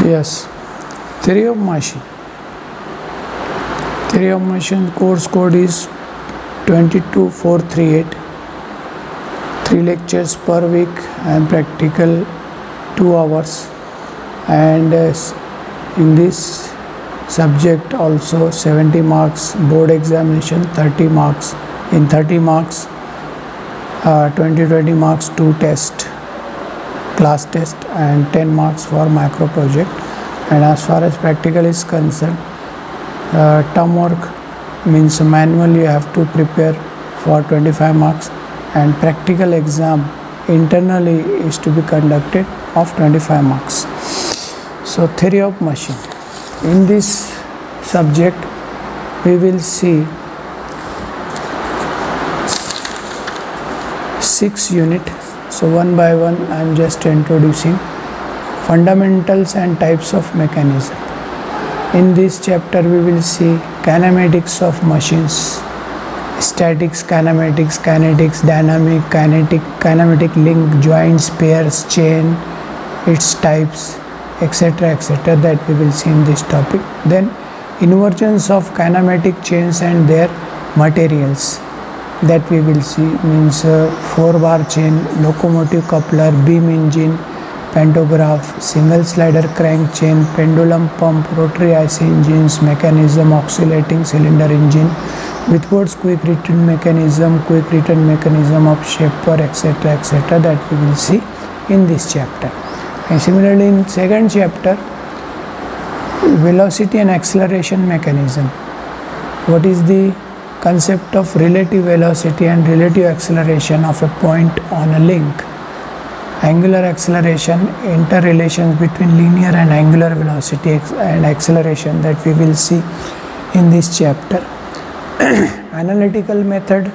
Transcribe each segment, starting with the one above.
Yes, theory of machine. Theory of machine course code is 22438. 3 lectures per week and practical 2 hours. And in this subject also 70 marks, board examination 30 marks. In 30 marks, 20 marks to test, class test, and 10 marks for micro project. And as far as practical is concerned, term work means manual you have to prepare for 25 marks, and practical exam internally is to be conducted of 25 marks. So theory of machine. In this subject we will see 6 units. So one by one I am just introducing fundamentals and types of mechanism. In this chapter we will see kinematics of machines, statics, kinematics, kinetics, dynamic, kinetic, kinematic link, joints, pairs, chain, its types, etc., that we will see in this topic. Then inversions of kinematic chains and their materials, that we will see, means 4-bar chain, locomotive coupler, beam engine, pantograph, single slider crank chain, pendulum pump, rotary IC engines, mechanism, oscillating cylinder engine, Whitworth's quick return mechanism of shaper, etc., that we will see in this chapter. And similarly in second chapter, velocity and acceleration mechanism. What is the concept of relative velocity and relative acceleration of a point on a link? Angular acceleration, interrelations between linear and angular velocity and acceleration, that we will see in this chapter. Analytical method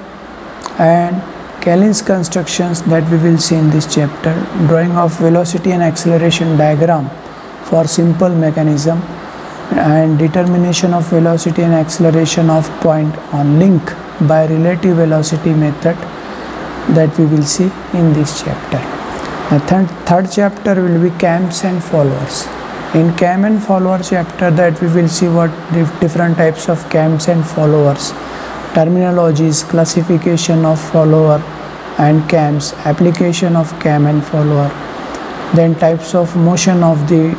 and Kallin's constructions, that we will see in this chapter. Drawing of velocity and acceleration diagram for simple mechanism, and determination of velocity and acceleration of point on link by relative velocity method, that we will see in this chapter. The third chapter will be cams and followers. In cam and follower chapter, that we will see what different types of cams and followers, terminologies, classification of follower and cams, application of cam and follower, then types of motion of the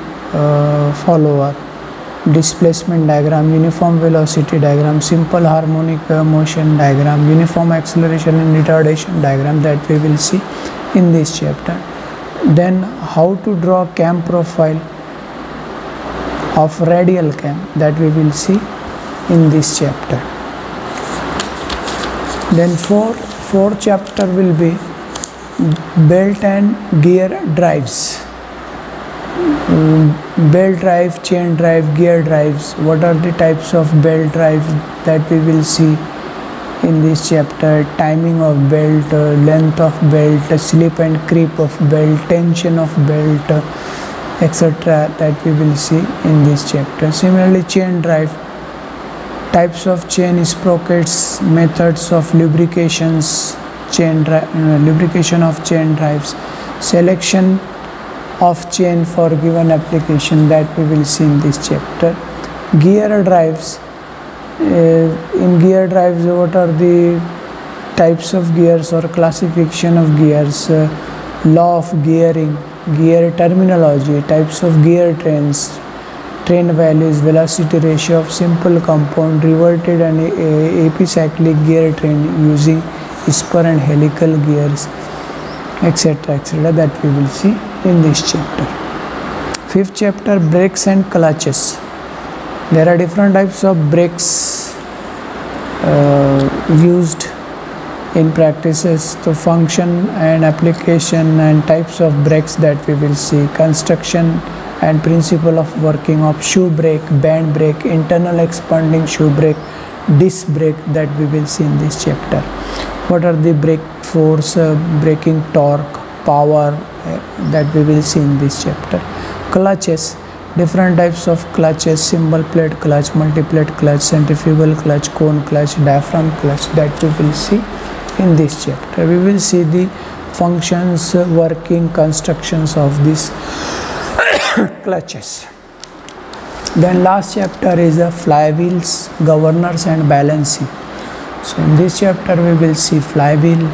follower, displacement diagram, uniform velocity diagram, simple harmonic motion diagram, uniform acceleration and retardation diagram, that we will see in this chapter. Then how to draw cam profile of radial cam, that we will see in this chapter. Then fourth chapter will be belt and gear drives. Belt drive, chain drive, gear drives. What are the types of belt drives, that we will see in this chapter. Timing of belt, length of belt, slip and creep of belt, tension of belt, etc., that we will see in this chapter. Similarly, chain drive, types of chain sprockets, methods of lubrications, lubrication of chain drives, selection of chain for given application, that we will see in this chapter. Gear drives. In gear drives, what are the types of gears or classification of gears, law of gearing, gear terminology, types of gear trains, train values, velocity ratio of simple compound, reverted and epicyclic gear train using spur and helical gears, etc., that we will see in this chapter. Fifth chapter, brakes and clutches. There are different types of brakes used in practices, the function and application and types of brakes, that we will see. Construction and principle of working of shoe brake, band brake, internal expanding shoe brake, disc brake, that we will see in this chapter. What are the brake force, braking torque, power, that we will see in this chapter. Clutches, different types of clutches, single plate clutch, multi-plate clutch, centrifugal clutch, cone clutch, diaphragm clutch, that we will see in this chapter. We will see the functions, working, constructions of these clutches. Then last chapter is flywheels, governors and balancing. So in this chapter we will see flywheel,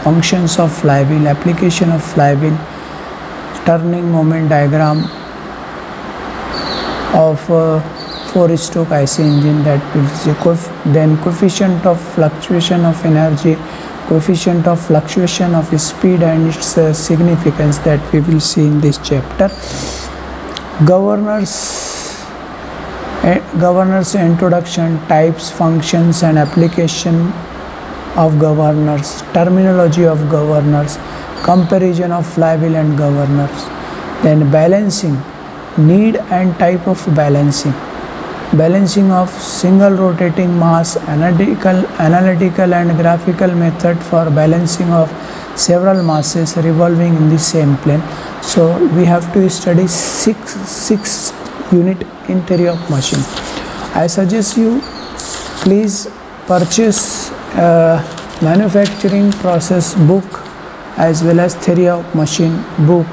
functions of flywheel, application of flywheel, turning moment diagram of 4-stroke IC engine, that is then coefficient of fluctuation of energy, coefficient of fluctuation of speed and its significance, that we will see in this chapter. Governors introduction, types, functions and application of governors, terminology of governors, comparison of flywheel and governors. Then balancing, need and type of balancing, balancing of single rotating mass, analytical and graphical method for balancing of several masses revolving in the same plane. So we have to study six unit in theory of machine. I suggest you please purchase manufacturing process book as well as theory of machine book.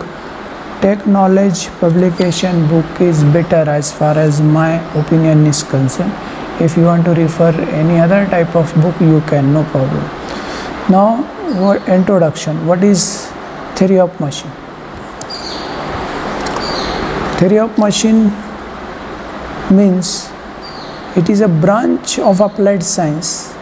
Tech knowledge publication book is better as far as my opinion is concerned. If you want to refer any other type of book, you can, no problem. Now introduction. What is theory of machine? Theory of machine means it is a branch of applied science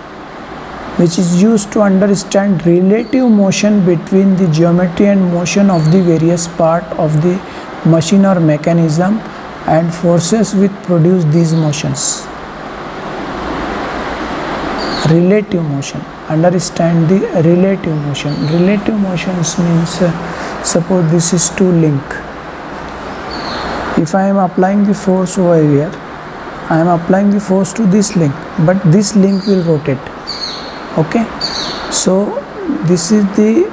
which is used to understand relative motion between the geometry and motion of the various part of the machine or mechanism and forces which produce these motions. Relative motion. Understand the relative motion. Relative motions means suppose this is two link. If I am applying the force over here, I am applying the force to this link, but this link will rotate. Okay, so this is the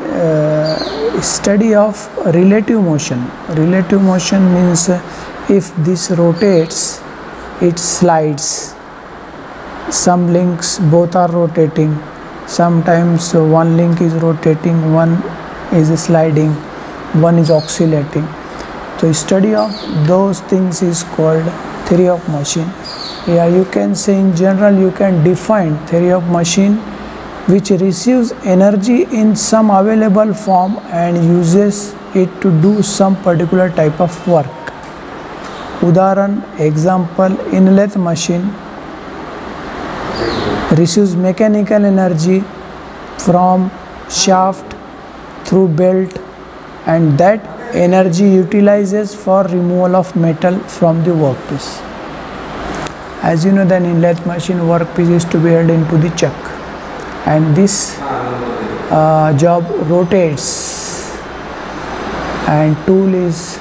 study of relative motion. Relative motion means if this rotates, it slides. Some links both are rotating. Sometimes one link is rotating, one is sliding, one is oscillating. So study of those things is called theory of machine. Yeah, you can say in general, you can define theory of machine which receives energy in some available form and uses it to do some particular type of work. Udaharan, example, in lathe machine receives mechanical energy from shaft through belt, and that energy utilizes for removal of metal from the workpiece. As you know, then in lathe machine, workpiece is to be held into the chuck, and this job rotates, and tool is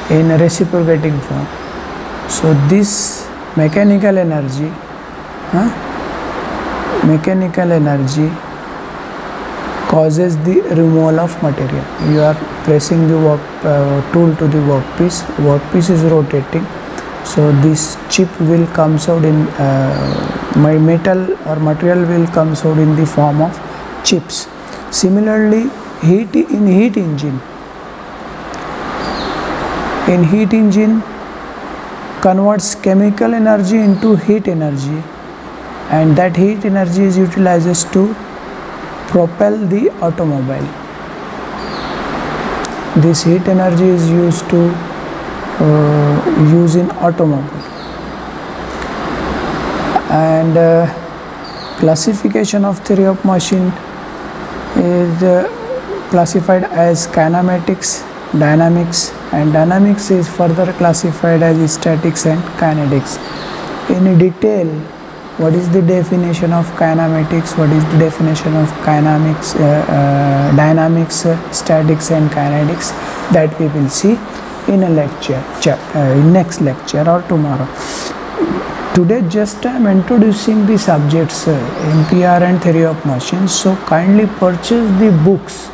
in reciprocating form. So this mechanical energy causes the removal of material. You are pressing the tool to the workpiece is rotating, so this chip will comes out in my metal or material will comes out in the form of chips. Similarly, heat engine converts chemical energy into heat energy, and that heat energy is utilized to propel the automobile. This heat energy is used to use in automobile. And classification of theory of machine is classified as kinematics, dynamics, and dynamics is further classified as statics and kinetics. In detail, what is the definition of kinematics, what is the definition of dynamics, statics and kinetics, that we will see in a lecture, in next lecture or tomorrow. Today just I am introducing the subjects MPR and theory of machines, so kindly purchase the books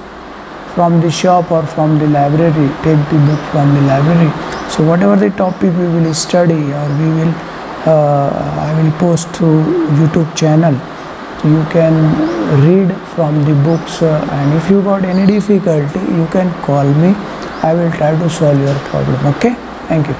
from the shop or from the library. Take the book from the library. So whatever the topic we will study, or I will post through YouTube channel, you can read from the books, and if you got any difficulty, you can call me. I will try to solve your problem. Okay, thank you.